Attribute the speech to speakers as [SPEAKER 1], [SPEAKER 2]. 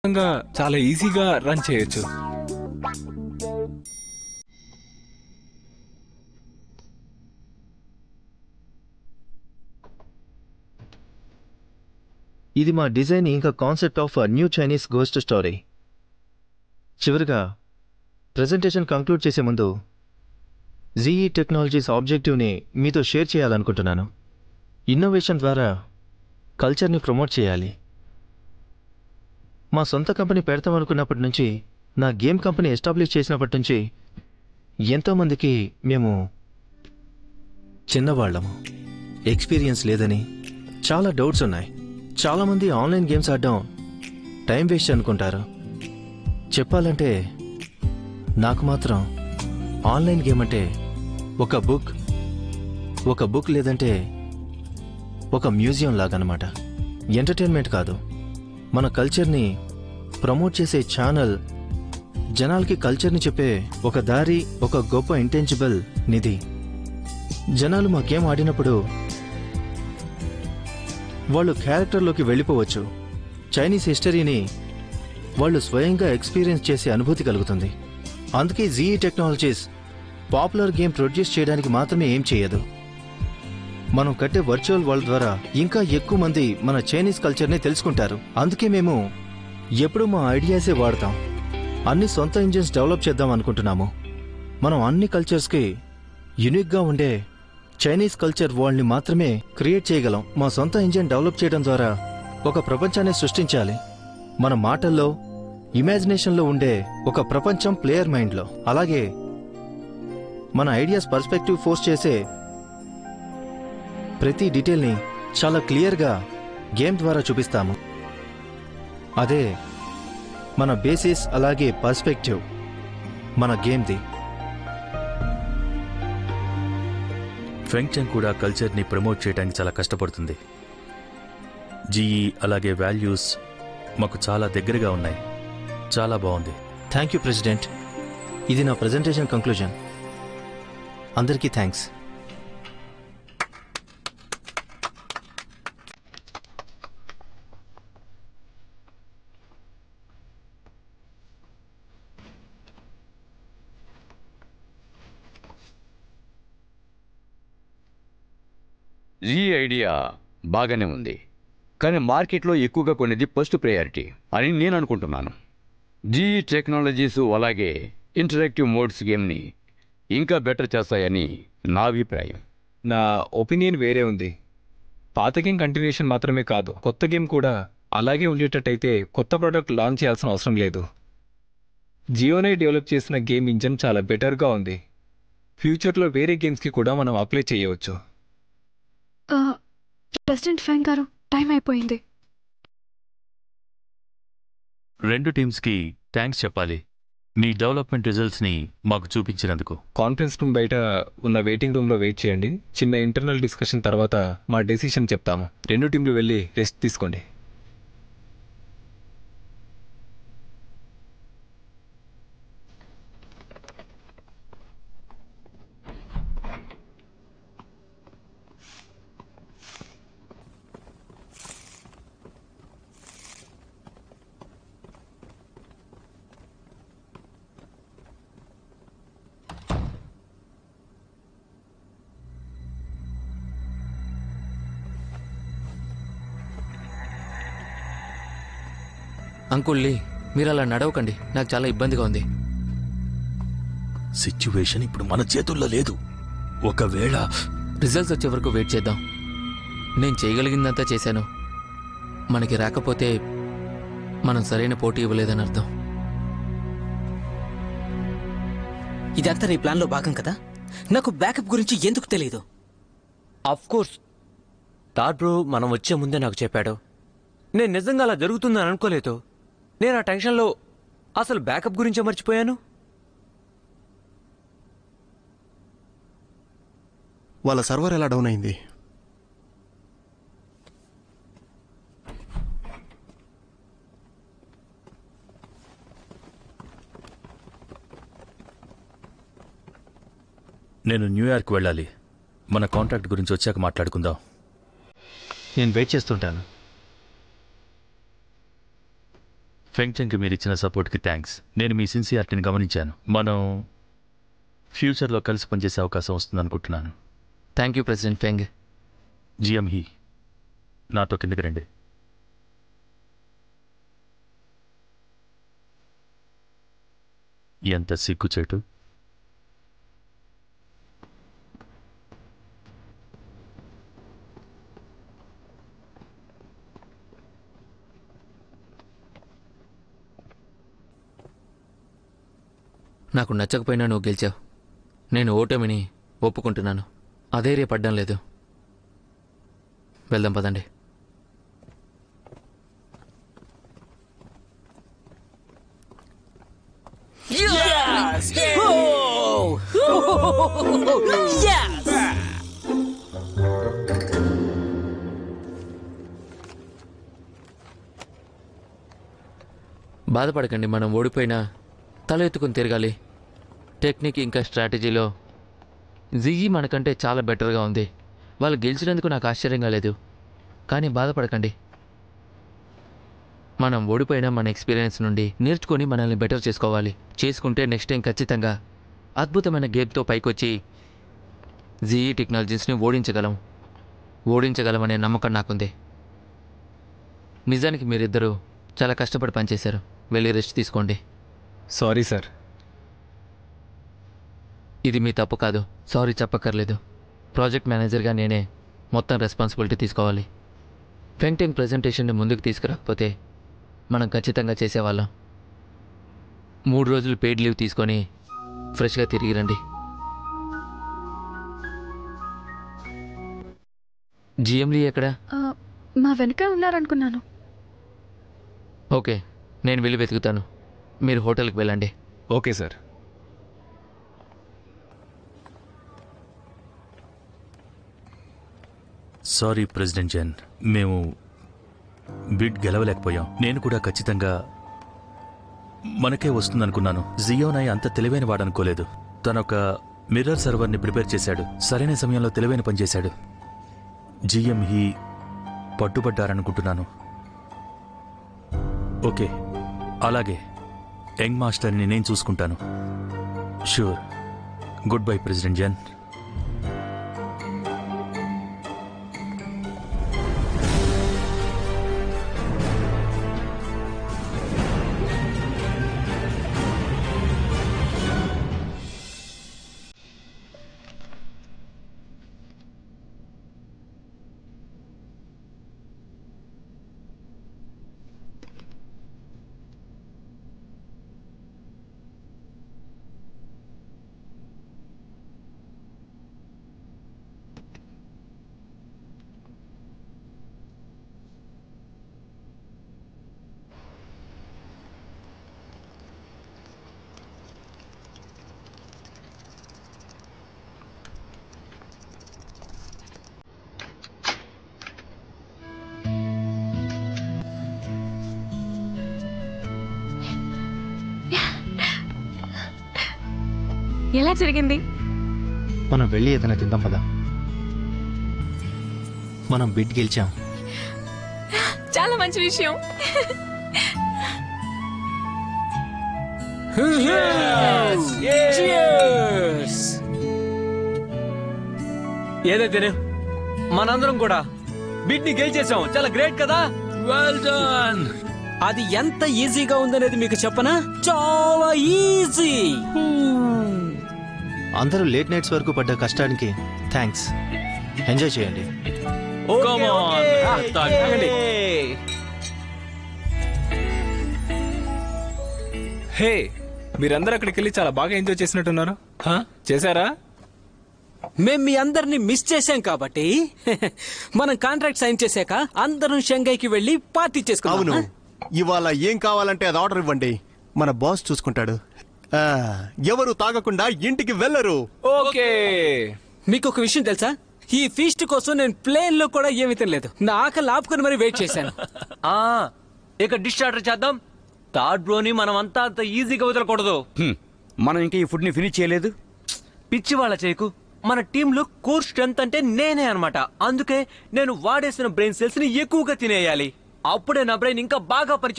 [SPEAKER 1] చాలా ఈజీగా రన్ చేయొచ్చు.
[SPEAKER 2] ఇది మా డిజైన్ ఇంకా concept of new Chinese ghost story. చివరిగా ప్రెజెంటేషన్ కంక్లూడ్ చేసే ముందు జీఈ టెక్నాలజీస్ ఆబ్జెక్టివ్ని మీతో షేర్ చేయాలనుకుంటున్నాను. ఇన్నోవేషన్ ద్వారా కల్చర్ని ప్రమోట్ చేయాలి. మా సొంత కంపెనీ పెడతామనుకున్నప్పటి నుంచి, నా గేమ్ కంపెనీ ఎస్టాబ్లిష్ చేసినప్పటి నుంచి ఎంతోమందికి మేము చిన్నవాళ్ళము, ఎక్స్పీరియన్స్ లేదని చాలా డౌట్స్ ఉన్నాయి. చాలామంది ఆన్లైన్ గేమ్స్ ఆడడం టైం వేస్ట్ అనుకుంటారు. చెప్పాలంటే నాకు మాత్రం ఆన్లైన్ గేమ్ అంటే ఒక బుక్ లేదంటే ఒక మ్యూజియం లాగనమాట. ఎంటర్టైన్మెంట్ కాదు, మన కల్చర్ని ప్రమోట్ చేసే ఛానల్, జనాలకి కల్చర్ని చెప్పే ఒక దారి, ఒక గొప్ప ఇంటెన్జిబుల్ నిధి. జనాలు మా గేమ్ ఆడినప్పుడు వాళ్ళు క్యారెక్టర్లోకి వెళ్ళిపోవచ్చు. చైనీస్ హిస్టరీని వాళ్ళు స్వయంగా ఎక్స్పీరియన్స్ చేసే అనుభూతి కలుగుతుంది. అందుకే GE technologies popular game produce చేయడానికి మాత్రమే ఏం చేయదు. మనం కట్టే వర్చువల్ వరల్డ్ ద్వారా ఇంకా ఎక్కువ మంది మన చైనీస్ కల్చర్ని తెలుసుకుంటారు. అందుకే మేము ఎప్పుడు మా ఐడియాసే వాడతాం. అన్ని సొంత ఇంజిన్స్ డెవలప్ చేద్దాం అనుకుంటున్నాము. మనం అన్ని కల్చర్స్కి యూనిక్గా ఉండే చైనీస్ కల్చర్ వరల్డ్ని మాత్రమే క్రియేట్ చేయగలం. మా సొంత ఇంజిన్ డెవలప్ చేయడం ద్వారా ఒక ప్రపంచాన్ని సృష్టించాలి. మన మాటల్లో, ఇమాజినేషన్లో ఉండే ఒక ప్రపంచం ప్లేయర్ మైండ్లో. అలాగే మన ఐడియాస్ పర్స్పెక్టివ్ ఫోర్స్ చేసే ప్రతి డీటెయిల్ని చాలా క్లియర్గా గేమ్ ద్వారా చూపిస్తాము. అదే మన బేసిస్, అలాగే పర్స్పెక్టివ్ మన గేమ్ది.
[SPEAKER 3] ఫెంగ్ చెంగ్ కూడా కల్చర్ని ప్రమోట్ చేయడానికి చాలా కష్టపడుతుంది. జీఈ అలాగే వాల్యూస్ మాకు చాలా దగ్గరగా ఉన్నాయి. చాలా బాగుంది.
[SPEAKER 2] Thank you president. ఇది నా ప్రెజెంటేషన్ కంక్లూజన్. అందరికీ థ్యాంక్స్.
[SPEAKER 4] ఈ ఐడియా బాగానే ఉంది, కానీ మార్కెట్లో ఎక్కువగా కొనేది ఫస్ట్ ప్రయారిటీ అని నేను అనుకుంటున్నాను. జీఈ టెక్నాలజీస్ అలాగే ఇంటరాక్టివ్ మోడ్స్ గేమ్ని ఇంకా బెటర్ చేస్తాయని నా అభిప్రాయం.
[SPEAKER 1] నా ఒపీనియన్ వేరే ఉంది. పాత గేమ్ కంటిన్యూషన్ మాత్రమే కాదు, కొత్త గేమ్ కూడా అలాగే ఉండేటట్టయితే కొత్త ప్రోడక్ట్ లాంచ్ చేయాల్సిన అవసరం లేదు. జియోనే డెవలప్ చేసిన గేమ్ ఇంజన్ చాలా బెటర్గా ఉంది. ఫ్యూచర్లో వేరే గేమ్స్కి కూడా మనం అప్లై చేయవచ్చు.
[SPEAKER 5] ప్రెసిడెంట్ ఫెంగ్ గారు, టైం అయిపోయింది.
[SPEAKER 3] రెండు టీమ్స్కి థ్యాంక్స్ చెప్పాలి, మీ డెవలప్మెంట్ రిజల్ట్స్ని మాకు చూపించినందుకు.
[SPEAKER 1] కాన్ఫరెన్స్ రూమ్ బయట ఉన్న వెయిటింగ్ రూమ్లో వెయిట్ చేయండి. చిన్న ఇంటర్నల్ డిస్కషన్ తర్వాత మా డెసిషన్ చెప్తాము. రెండు టీంలు వెళ్ళి రెస్ట్ తీసుకోండి.
[SPEAKER 6] అంకుల్ లీ, మీరు అలా నడవకండి, నాకు చాలా ఇబ్బందిగా ఉంది.
[SPEAKER 3] సిచ్యువేషన్ ఇప్పుడు మన చేతుల్లో లేదు. ఒకవేళ
[SPEAKER 6] రిజల్ట్స్ వచ్చే వరకు వెయిట్ చేద్దాం. నేను చేయగలిగిందంతా చేశాను. మనకి రాకపోతే మనం సరైన పోటీ ఇవ్వలేదని అర్థం.
[SPEAKER 7] ఇదంతా నీ ప్లాన్లో భాగం కదా. నాకు బ్యాకప్ గురించి ఎందుకు తెలియదు?
[SPEAKER 8] కోర్స్ టాడ్ బ్రో మనం వచ్చే ముందే నాకు చెప్పాడు. నేను నిజంగా అలా జరుగుతుందని అనుకోలేదు. నేను ఆ టెన్షన్లో అసలు బ్యాకప్ గురించే మర్చిపోయాను.
[SPEAKER 9] వాళ్ళ సర్వర్ ఎలా డౌన్ అయింది?
[SPEAKER 3] నేను న్యూయార్క్ వెళ్ళాలి. మన కాంట్రాక్ట్ గురించి వచ్చాక మాట్లాడుకుందాం.
[SPEAKER 2] నేను వెయిట్ చేస్తుంటాను.
[SPEAKER 3] ఫెంగ్చెంగ్కి మీరు ఇచ్చిన సపోర్ట్కి థ్యాంక్స్. నేను మీ సిన్సియారిటీని గమనించాను. మనం ఫ్యూచర్లో కలిసి పనిచేసే అవకాశం వస్తుంది అనుకుంటున్నాను.
[SPEAKER 6] Thank you president feng.
[SPEAKER 3] GM he, నాతో కిందకి రండి. ఎంత సిగ్గుచేటు.
[SPEAKER 6] నాకు నచ్చకపోయినా నువ్వు గెలిచావు. నేను ఓటమిని ఒప్పుకుంటున్నాను. అధైర్యపడ్డం లేదు. వెళ్దాం పదండి. బాధపడకండి, మనం ఓడిపోయినా తల ఎత్తుకుని తిరగాలి. టెక్నిక్ ఇంకా స్ట్రాటజీలో జిఈ మనకంటే చాలా బెటర్గా ఉంది. వాళ్ళు గెలిచినందుకు నాకు ఆశ్చర్యంగా లేదు. కానీ బాధపడకండి, మనం ఓడిపోయినా మన ఎక్స్పీరియన్స్ నుండి నేర్చుకొని మనల్ని బెటర్ చేసుకోవాలి. చేసుకుంటే నెక్స్ట్ టైం ఖచ్చితంగా అద్భుతమైన గేమ్తో పైకొచ్చి జిఈ టెక్నాలజీస్ని ఓడించగలమనే నమ్మకం నాకుంది. నిజానికి మీరిద్దరూ చాలా కష్టపడి పనిచేశారు. వెళ్ళి రెస్ట్ తీసుకోండి.
[SPEAKER 1] Sorry sir.
[SPEAKER 6] ఇది మీ తప్పు కాదు. సారీ చెప్పక్కర్లేదు. ప్రాజెక్ట్ మేనేజర్గా నేనే మొత్తం రెస్పాన్సిబిలిటీ తీసుకోవాలి. ఫెంగ్టెంగ్ ప్రజెంటేషన్ని ముందుకు తీసుకురాకపోతే మనం ఖచ్చితంగా చేసేవాళ్ళం. 3 రోజులు పెయిడ్ లీవ్ తీసుకొని ఫ్రెష్గా తిరిగి రండి. జిఎంలీ ఎక్కడ?
[SPEAKER 5] మా వెనక ఉన్నారనుకున్నాను.
[SPEAKER 6] ఓకే, నేను వెళ్ళి వెతుకుతాను. మీరు హోటల్కి వెళ్ళండి.
[SPEAKER 1] Okay sir.
[SPEAKER 3] సారీ ప్రెసిడెంట్ జెన్, మేము బిడ్ గెలవలేకపోయాం. నేను కూడా ఖచ్చితంగా మనకే వస్తుందనుకున్నాను. జియోనై అంత తెలివైన వాడనుకోలేదు. తనొక మిర్రర్ సర్వర్ని ప్రిపేర్ చేశాడు. సరైన సమయంలో తెలివైన పనిచేశాడు. జిఎం హీ పట్టుబడ్డారనుకుంటున్నాను. ఓకే, అలాగే యంగ్ మాస్టర్ని నేను చూసుకుంటాను. Sure. Good bye president Gen.
[SPEAKER 5] ఎలా జరిగింది?
[SPEAKER 2] మనం వెళ్ళి ఏదైనా తిందాం పదా. మనం బిడ్ గెలిచాం.
[SPEAKER 5] చాలా మంచి విషయం.
[SPEAKER 8] ఏదైతేనే మనందరం కూడా బిడ్ని గెలిచేసాం. చాలా గ్రేట్ కదా. Well done. అది ఎంత ఈజీగా ఉందనేది మీకు చెప్పనా? చాలా ఈజీ.
[SPEAKER 2] అందరూ లేట్ నైట్స్ వరకు పడ్డ కష్టానికి థ్యాంక్స్. ఎంజాయ్ చేయండి.
[SPEAKER 1] హే, మీరందరూ అక్కడికి వెళ్ళి చాలా బాగా ఎంజాయ్ చేసినట్టున్నారు. చేశారా?
[SPEAKER 7] మేం మీ అందరినీ మిస్ చేశాం కాబట్టి మనం కాంట్రాక్ట్ సైన్ చేశాక అందరం షంఘైకి వెళ్ళి పార్టీ
[SPEAKER 9] అవును,
[SPEAKER 7] చేసుకున్నాం.
[SPEAKER 9] ఇవాళ ఏం కావాలంటే అది ఆర్డర్ ఇవ్వండి, మన బాస్ చూసుకుంటాడు. ఎవరు తాగకుండా ఇంటికి వెళ్ళరు.
[SPEAKER 1] ఓకే.
[SPEAKER 7] మీకు ఒక విషయం తెలుసా? ఈ ఫీస్ట్ కోసం నేను ప్లేన్ లో కూడా ఏమీ తినలేదు. నా ఆకలి ఆపుకొని మరి వెయిట్ చేశాను.
[SPEAKER 8] ఇక డిష్ ఆర్డర్ చేద్దాం. థర్డ్ బ్రోని మనం అంతా అంత ఈజీగా వదలకూడదు.
[SPEAKER 4] మనం ఇంకా ఈ ఫుడ్ని ఫినిష్ చేయలేదు.
[SPEAKER 8] పిచ్చి వాళ్ళ చేయకు. మన టీంలో కోర్ స్ట్రెంత్ అంటే నేనే అన్నమాట. అందుకే నేను వాడేసిన బ్రెయిన్ సెల్స్ ని ఎక్కువగా తినేయాలి. అప్పుడే నా బ్రెయిన్ ఇంకా బాగా పనిచేస్తుంది.